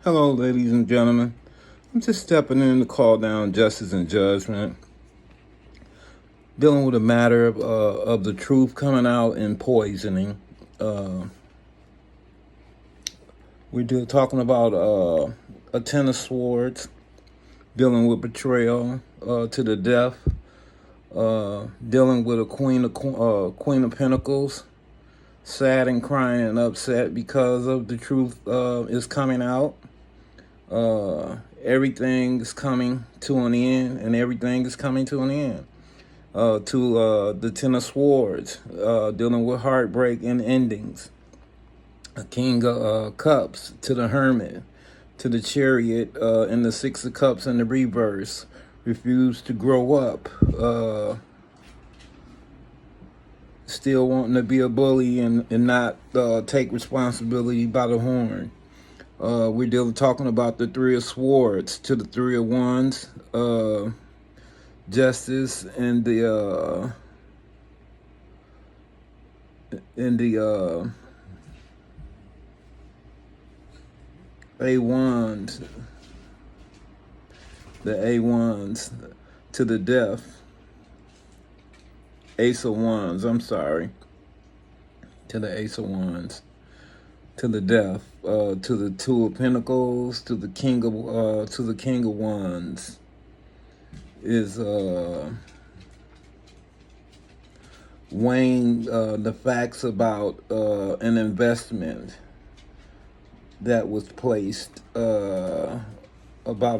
Hello, ladies and gentlemen. I'm just stepping in to call down justice and judgment, dealing with a matter of the truth coming out and poisoning. We're talking about a ten of swords, dealing with betrayal to the death, dealing with a queen of pentacles, sad and crying and upset because of the truth is coming out. Everything is coming to an end, and everything is coming to an end. To the Ten of Swords, dealing with heartbreak and endings. A King of Cups to the Hermit, to the Chariot, and the Six of Cups in the reverse. Refuse to grow up. Still wanting to be a bully and not take responsibility by the horn. We're talking about the Three of Swords to the Three of Wands, Justice, and the A1s, the A1s to the Death, Ace of Wands. I'm sorry, to the Ace of Wands, to the Death, to the Two of Pentacles, to the King of Wands is weighing the facts about an investment that was placed about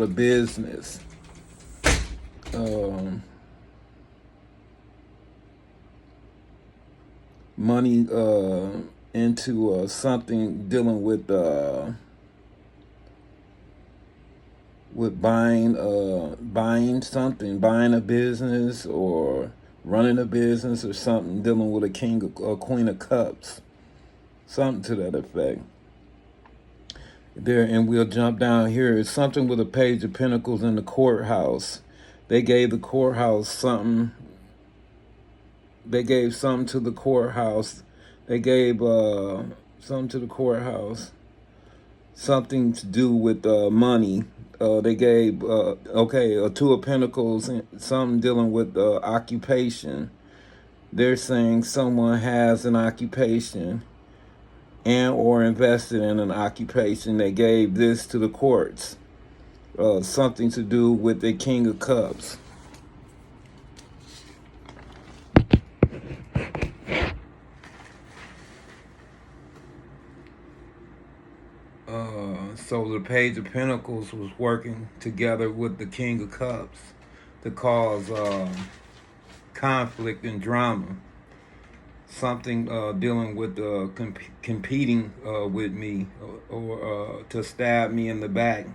a business. Money into something dealing with buying something, buying a business or running a business or something, dealing with a Queen of Cups, something to that effect. There, and we'll jump down here. It's something with a Page of Pentacles in the courthouse. They gave the courthouse something. They gave something to the courthouse. They gave something to the courthouse. Something to do with money. They gave, a Two of Pentacles, something dealing with occupation. They're saying someone has an occupation and or invested in an occupation. They gave this to the courts. Something to do with the King of Cups. So the Page of Pentacles was working together with the King of Cups to cause conflict and drama. Something dealing with competing with me or to stab me in the back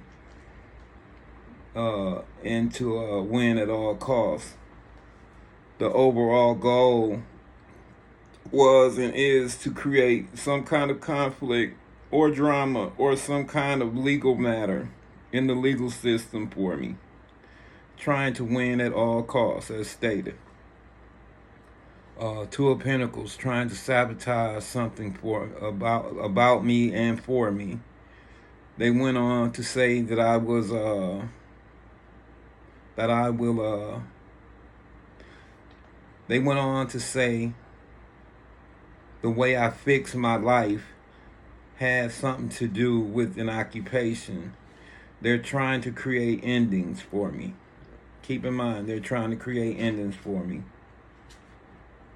and to win at all costs. The overall goal was and is to create some kind of conflict or drama or some kind of legal matter in the legal system for me, trying to win at all costs, as stated. Two of Pentacles trying to sabotage something about me and for me. They went on to say that I was they went on to say the way I fix my life had something to do with an occupation. They're trying to create endings for me. Keep in mind, they're trying to create endings for me.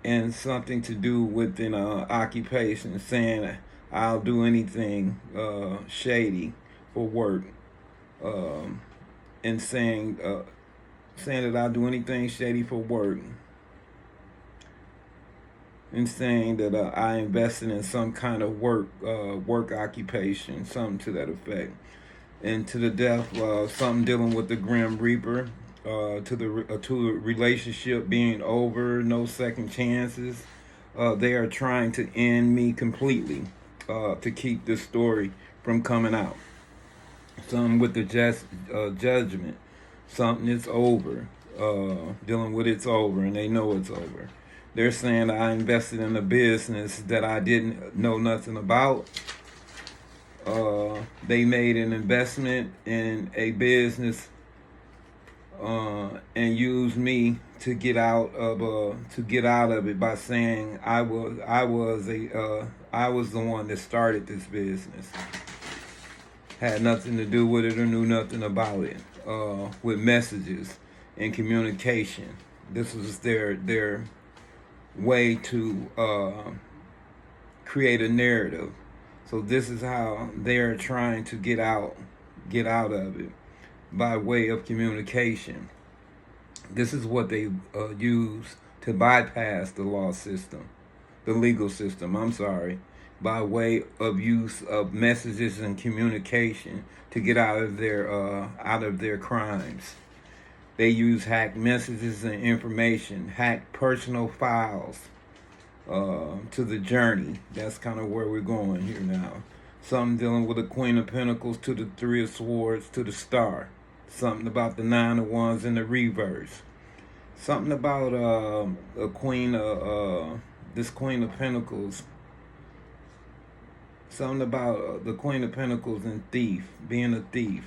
And something to do with an occupation, saying I'll do anything shady for work. And saying that I'll do anything shady for work. And saying that I invested in some kind of work occupation, something to that effect. And to the Death, something dealing with the Grim Reaper, to the relationship being over, no second chances. They are trying to end me completely to keep this story from coming out. Something with the judgment, something is over, dealing with it's over, and they know it's over. They're saying I invested in a business that I didn't know nothing about. They made an investment in a business and used me to get out of it by saying I was the one that started this business. Had nothing to do with it or knew nothing about it. With messages and communication, this was their way to create a narrative. So this is how they're trying to get out of it, by way of communication. This is what they use to bypass the law system, the legal system. I'm sorry, by way of use of messages and communication to get out of their crimes. They use hacked messages and information, hacked personal files to the journey. That's kind of where we're going here now. Something dealing with the Queen of Pentacles to the Three of Swords to the Star. Something about the Nine of Wands in the reverse. Something about this Queen of Pentacles. Something about the Queen of Pentacles and thief, being a thief.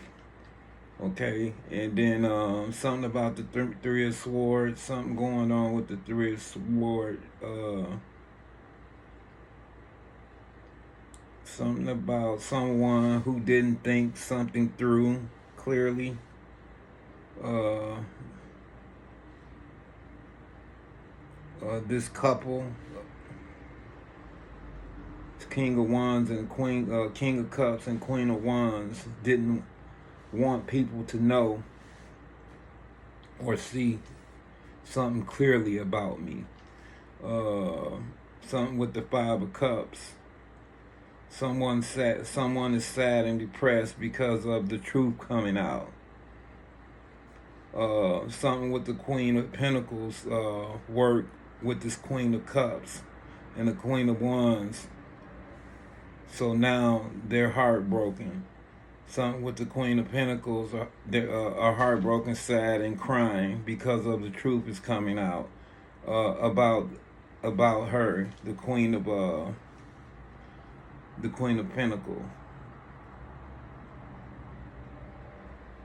Okay, and then something about the Three of Swords. Something going on with the Three of Swords. Something about someone who didn't think something through clearly. This couple, King of Wands and King of Cups and Queen of Wands, didn't want people to know or see something clearly about me. Something with the Five of Cups. Someone is sad and depressed because of the truth coming out. Something with the Queen of Pentacles work with this Queen of Cups and the Queen of Wands. So now they're heartbroken. Something with the Queen of Pentacles are heartbroken, sad, and crying because of the truth is coming out about her, the Queen of Pentacles.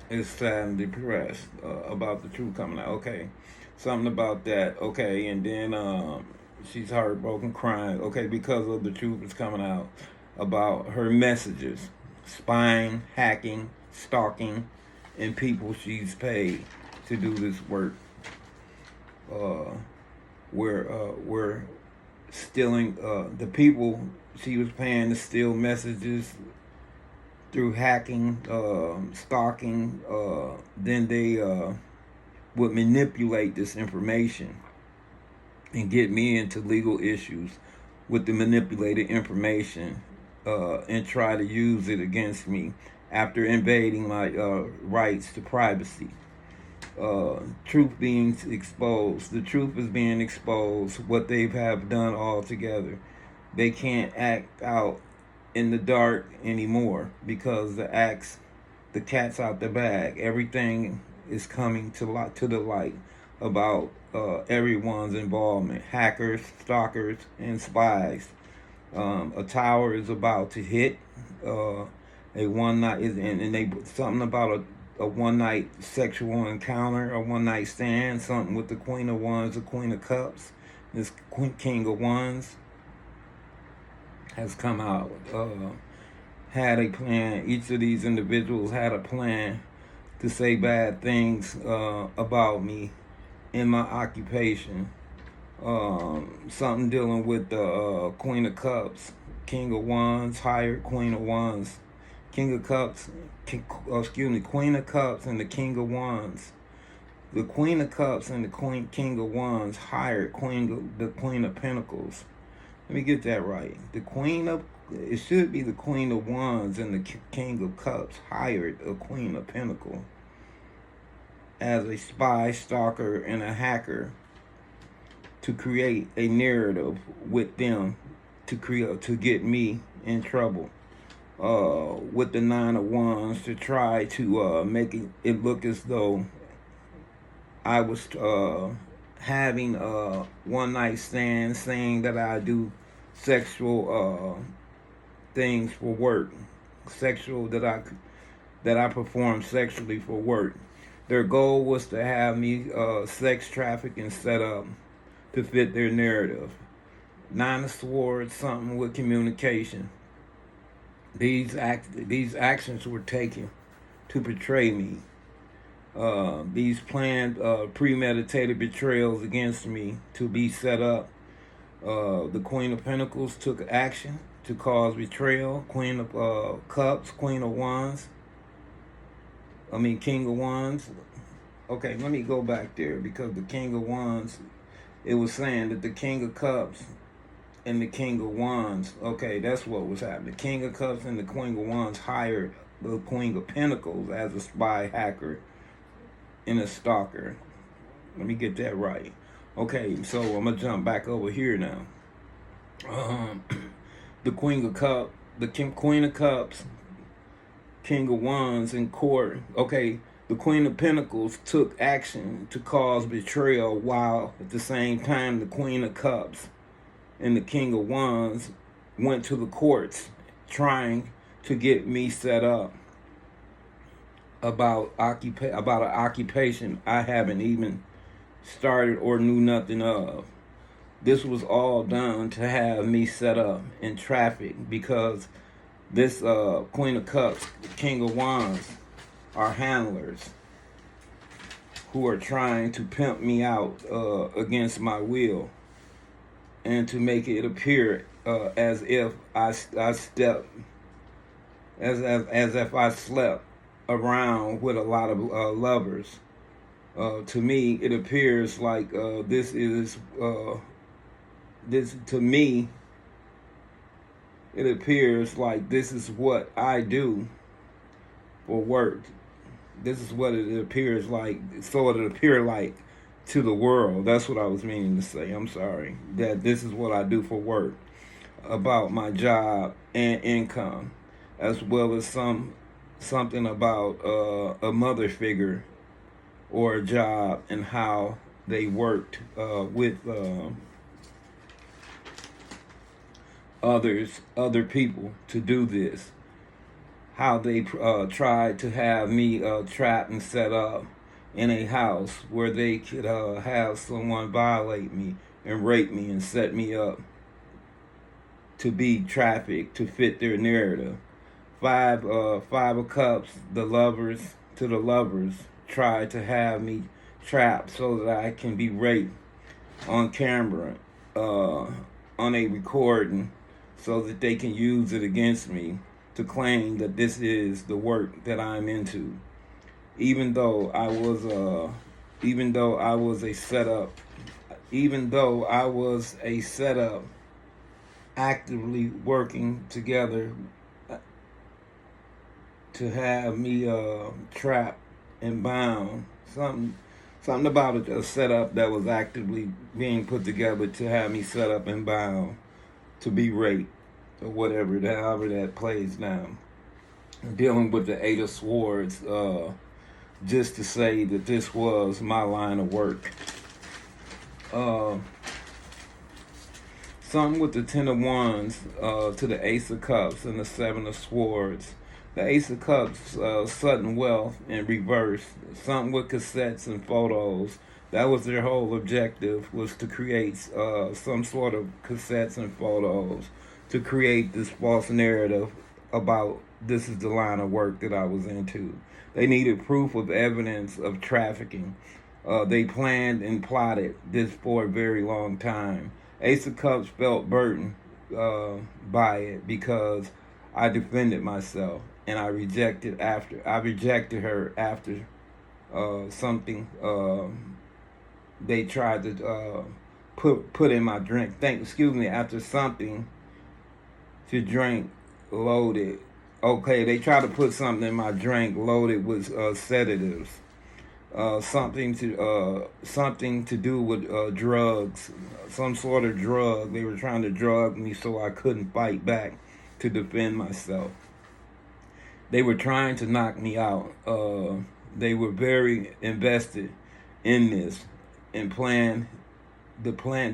Is sad and depressed about the truth coming out. Okay, something about that. Okay, and then she's heartbroken, crying. Okay, because of the truth is coming out about her messages, spying, hacking, stalking, and people she's paid to do this work. We're stealing the people she was paying to steal messages through hacking, stalking. Then they would manipulate this information and get me into legal issues with the manipulated information and try to use it against me after invading my rights to privacy. Truth being exposed. The truth is being exposed. What they have done altogether. They can't act out in the dark anymore because the cat's out the bag. Everything is coming to the light about everyone's involvement. Hackers, stalkers, and spies. A tower is about to hit. A one night and they something about a one night sexual encounter, a one night stand. Something with the Queen of Wands, the Queen of Cups, this King of Wands has come out. Had a plan. Each of these individuals had a plan to say bad things about me in my occupation. Something dealing with the Queen of Cups, King of Wands, hired Queen of Wands, King of Cups, Queen of Cups and the King of Wands. The Queen of Cups and the King of Wands hired the Queen of Pentacles. Let me get that right. It should be the Queen of Wands and the King of Cups hired a Queen of Pentacles as a spy, stalker, and a hacker to create a narrative with them to get me in trouble. With the Nine of Wands to try to make it look as though I was having a one night stand, saying that I do sexual things for work, sexual that I performed sexually for work. Their goal was to have me sex traffic and set up to fit their narrative. Nine of Swords, something with communication. These actions were taken to betray me. These planned, premeditated betrayals against me to be set up. The Queen of Pentacles took action to cause betrayal. Queen of Cups, Queen of Wands. King of Wands. Okay, let me go back there because the King of Wands, it was saying that the King of Cups and the King of Wands, okay, that's what was happening. The King of Cups and the Queen of Wands hired the Queen of Pentacles as a spy, hacker, and a stalker. Let me get that right. Okay, so I'm gonna jump back over here now. The Queen of Cups, Queen of Cups, King of Wands in court. Okay, the Queen of Pentacles took action to cause betrayal, while at the same time the Queen of Cups and the King of Wands went to the courts trying to get me set up about an occupation I haven't even started or knew nothing of. This was all done to have me set up in traffic because this Queen of Cups, King of Wands are handlers who are trying to pimp me out against my will and to make it appear as if I stepped, as if I slept around with a lot of lovers. To me, it appears like to me, it appears like this is what I do for work. This is what it appears like, so it appear like to the world. That's what I was meaning to say. I'm sorry. That this is what I do for work, about my job and income, as well as something about a mother figure or a job and how they worked with other people to do this. How they tried to have me trapped and set up in a house where they could have someone violate me and rape me and set me up to be trafficked to fit their narrative. Five of Cups, the lovers tried to have me trapped so that I can be raped on camera, on a recording, so that they can use it against me to claim that this is the work that I'm into. Even though I was a setup, actively working together to have me trapped and bound. Something about a setup that was actively being put together to have me set up and bound to be raped or whatever, however that plays now. Dealing with the Eight of Swords, just to say that this was my line of work. Something with the Ten of Wands to the Ace of Cups and the Seven of Swords. The Ace of Cups, sudden wealth in reverse. Something with cassettes and photos. That was their whole objective, was to create some sort of cassettes and photos to create this false narrative about this is the line of work that I was into. They needed proof of evidence of trafficking. They planned and plotted this for a very long time. Ace of Cups felt burdened by it because I defended myself and I rejected her after something they tried to put in my drink. After something to drink loaded. Okay, they tried to put something in my drink loaded with sedatives. Something to do with drugs, some sort of drug. They were trying to drug me so I couldn't fight back to defend myself. They were trying to knock me out. They were very invested in this and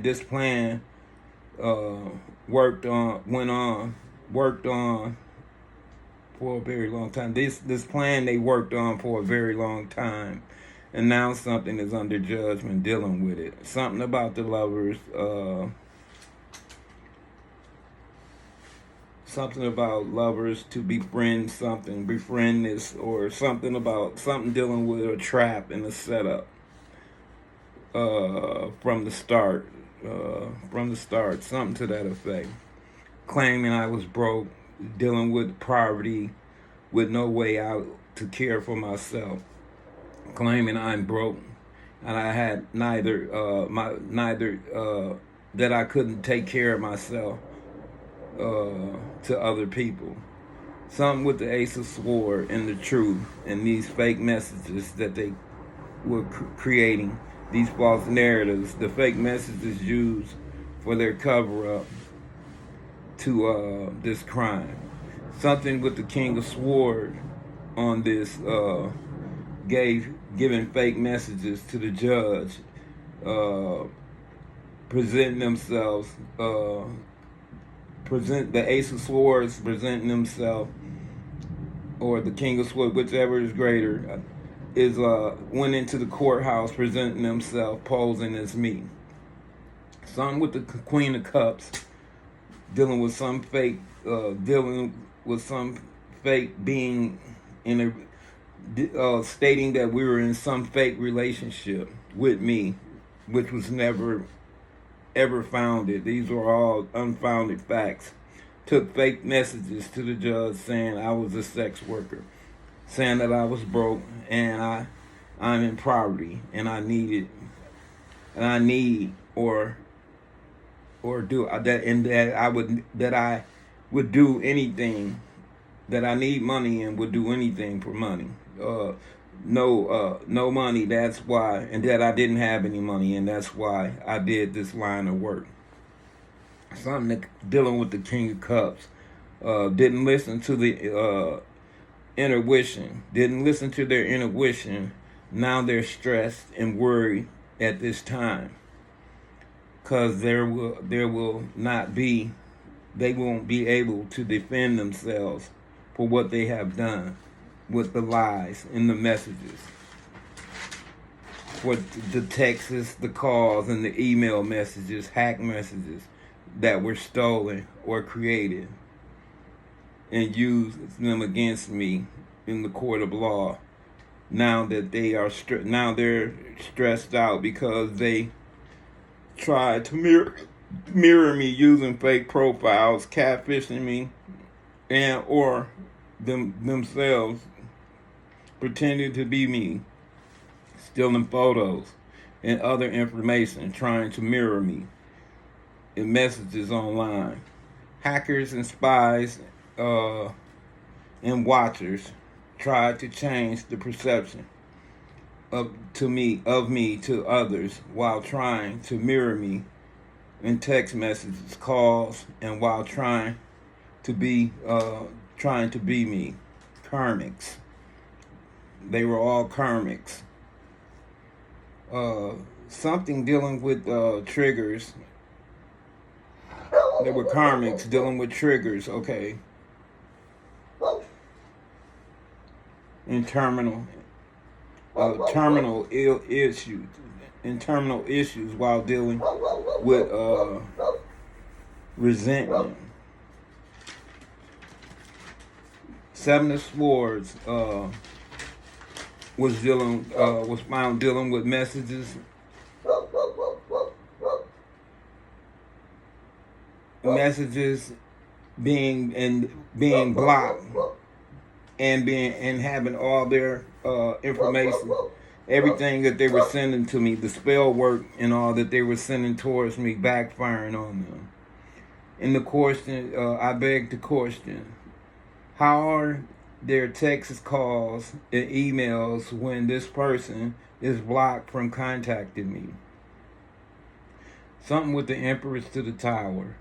this plan worked on for a very long time. This plan they worked on for a very long time, and now something is under judgment dealing with it. Something about the lovers. Something about lovers to befriend this, or something about something dealing with a trap and a setup from the start. Something to that effect. Claiming I was broke, dealing with poverty, with no way out to care for myself. Claiming I'm broke, and I had neither that I couldn't take care of myself to other people. Something with the Ace of Swords and the truth, and these fake messages that they were creating, these false narratives, the fake messages used for their cover up to this crime. Something with the King of Swords on this giving fake messages to the judge, presenting themselves. Present the Ace of Swords presenting themselves, or the King of Swords, whichever is greater, is went into the courthouse presenting themselves, posing as me. Some with the Queen of Cups, dealing with some fake being in a stating that we were in some fake relationship with me, which was never ever founded. These were all unfounded facts. Took fake messages to the judge saying I was a sex worker, saying that I was broke and I'm in poverty and I need or do that, and that I would do anything, that I need money and would do anything for money. No money, that's why, and that I didn't have any money, and that's why I did this line of work. Something dealing with the King of Cups. Didn't listen to the intuition. Didn't listen to their intuition. Now they're stressed and worried at this time, because they won't be able to defend themselves for what they have done with the lies and the messages, for the texts, the calls, and the email messages, hack messages that were stolen or created and used them against me in the court of law. Now that they're stressed out because they tried to mirror me using fake profiles, catfishing me, and or themselves pretending to be me, stealing photos and other information, trying to mirror me in messages online. Hackers and spies and watchers tried to change the perception of me to others while trying to mirror me in text messages, calls, and while trying to be me. Karmics. They were all karmics. Something dealing with triggers. They were karmics dealing with triggers, okay. And terminal issues while dealing with resentment. Seven of Swords was found dealing with messages being blocked and having all their information, everything that they were sending to me, the spell work and all that they were sending towards me, backfiring on them. In the question, I beg to question, how are their texts, calls, and emails when this person is blocked from contacting me? Something with the Empress to the Tower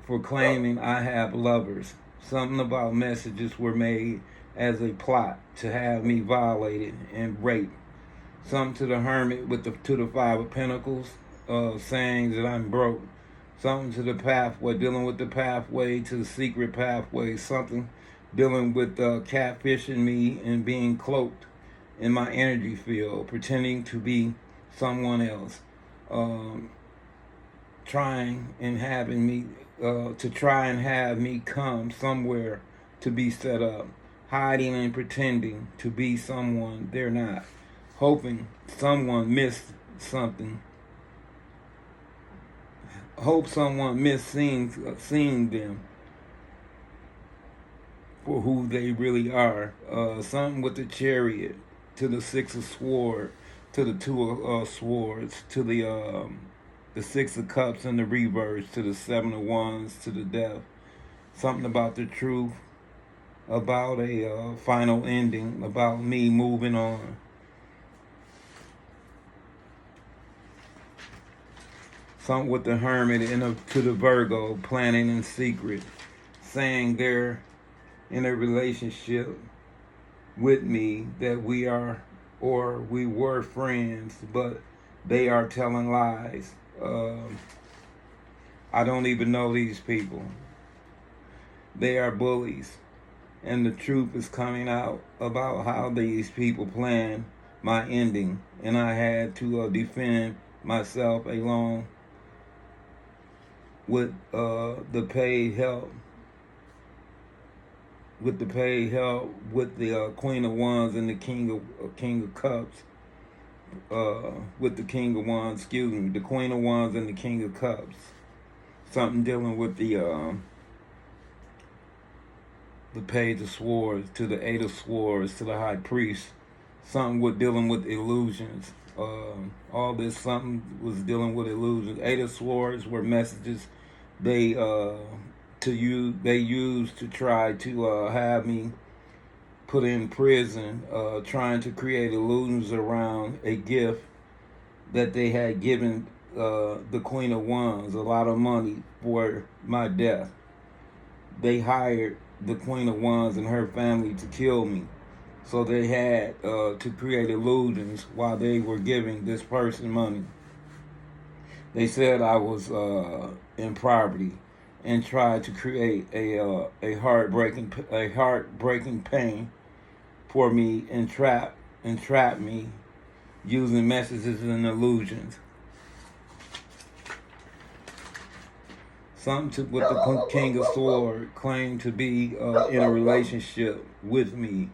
for claiming I have lovers. Something about messages were made as a plot to have me violated and raped. Something to the Hermit to the Five of Pentacles, saying that I'm broke. Something to the pathway, dealing with the pathway to the secret pathway. Something dealing with catfishing me and being cloaked in my energy field, pretending to be someone else, um, trying and having me to try and have me come somewhere to be set up, hiding and pretending to be someone they're not, hoping someone missed something, hope someone missed seeing them for who they really are. Something with the chariot, to the six of swords, to the two of swords, to the six of cups in the reverse, to the seven of wands, to the death. Something about the truth, about a final ending, about me moving on. Something with the hermit to the Virgo, planning in secret, saying they're in a relationship with me, that we are or we were friends, but they are telling lies. I don't even know these people. They are bullies. And the truth is coming out about how these people planned my ending. And I had to defend myself along with the paid help. With the paid help with the Queen of Wands and the King of Cups. With the King of Wands, excuse me, the Queen of Wands and the King of Cups. Something dealing with the Page of Swords, to the Eight of Swords, to the High Priest. Something with dealing with illusions. All this something was dealing with illusions. Eight of Swords were messages they used to try to have me put in prison, trying to create illusions around a gift that they had given the Queen of Wands, a lot of money for my death. They hired the Queen of Wands and her family to kill me. So they had to create illusions while they were giving this person money. They said I was in poverty and tried to create a heartbreaking pain for me and trap me using messages and illusions. Something with the King of Swords claimed to be in a relationship with me.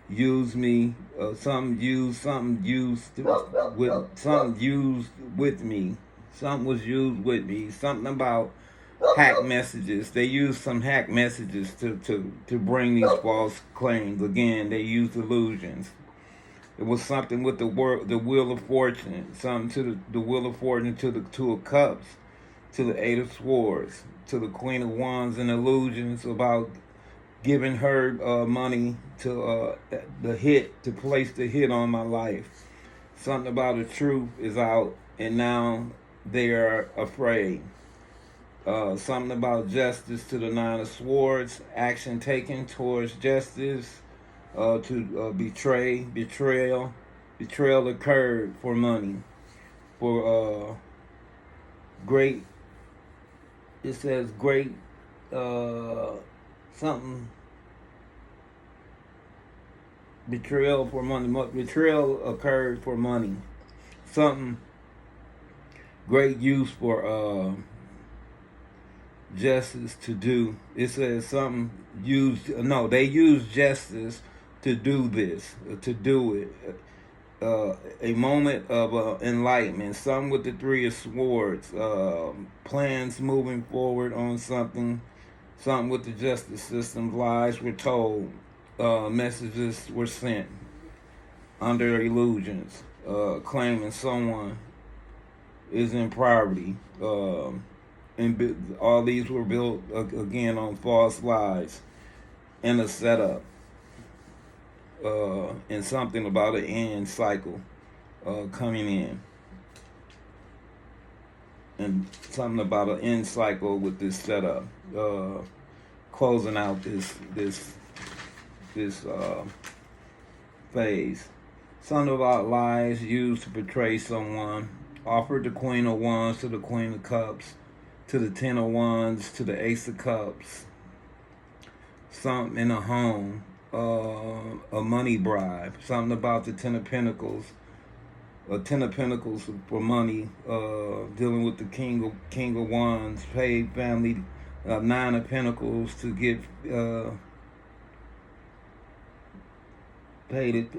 Used me, something used with me. Something was used with me. Something about hack messages. They used some hack messages to bring these false claims. Again, they used illusions. It was something with the Wheel of Fortune. Something to the Wheel of Fortune, to the Two of Cups, to the Eight of Swords, to the Queen of Wands, and illusions about giving her money to to place the hit on my life. Something about the truth is out, and now they are afraid. Something about justice, to the Nine of Swords, action taken towards justice, to betrayal occurred for money, for great. It says great something. Betrayal for money. Betrayal occurred for money. Something great use for justice to do. It says something used. No, they used justice to do this, to do it. A moment of enlightenment. Some with the Three of Swords. Plans moving forward on something. Something with the justice system. Lies were told. Messages were sent under illusions. Claiming someone is in poverty. And all these were built again on false lies and a setup. And something about an end cycle coming in, and something about an end cycle with this setup, closing out this phase. Something about lies used to portray someone. Offered the Queen of Wands to the Queen of Cups, to the Ten of Wands, to the Ace of Cups. something in a home, a money bribe, something about the Ten of Pentacles, Ten of Pentacles for money, dealing with the King of Wands, paid family, Nine of Pentacles to get paid it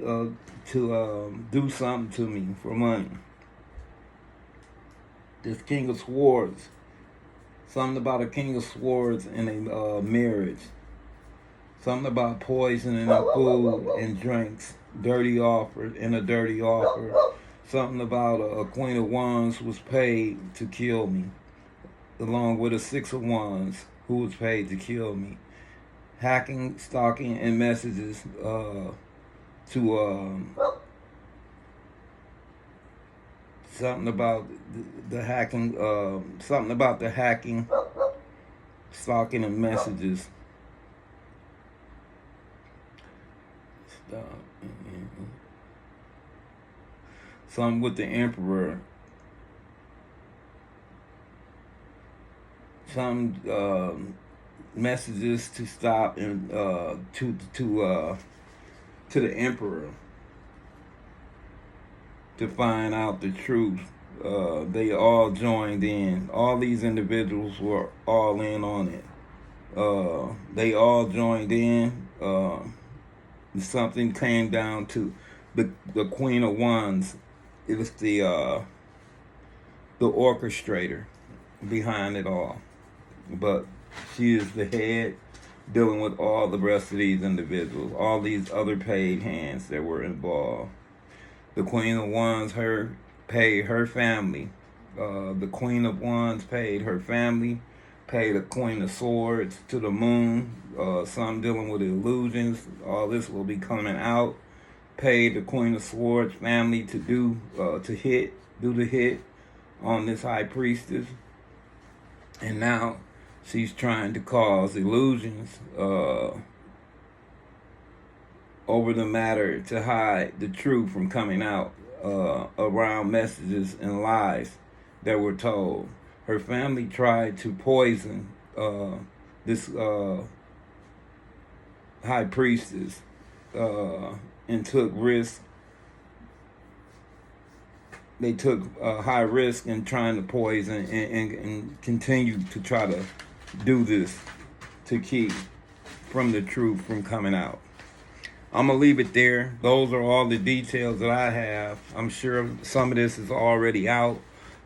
to do something to me for money. This King of Swords, something about a King of Swords in a marriage. Something about poisoning and food and drinks, dirty offer and a dirty offer. Something about a Queen of Wands was paid to kill me, along with a Six of Wands who was paid to kill me. Hacking, stalking, and messages to something about the hacking, something about the hacking, stalking, and messages. Something with the Emperor. Some messages to stop and to the Emperor to find out the truth. They all joined in. All these individuals were all in on it. They all joined in. Something came down to the Queen of Wands. It was the orchestrator behind it all, but she is the head, dealing with all the rest of these individuals, all these other paid hands that were involved. The Queen of Wands paid her family. The Queen of Wands paid her family. Paid the Queen of Swords to the moon. Some dealing with illusions. All this will be coming out. Paid the Queen of Swords family to do the hit on this High Priestess. And now she's trying to cause illusions over the matter to hide the truth from coming out around messages and lies that were told. Her family tried to poison this High Priestess and took risks. They took high risk in trying to poison and continue to try to do this to keep from the truth from coming out. I'm going to leave it there. Those are all the details that I have. I'm sure some of this is already out.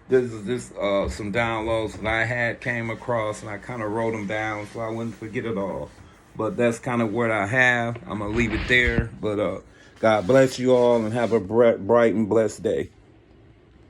This is just some downloads that I came across, and I kind of wrote them down so I wouldn't forget it all. But that's kind of what I have. I'm going to leave it there. But God bless you all and have a bright and blessed day.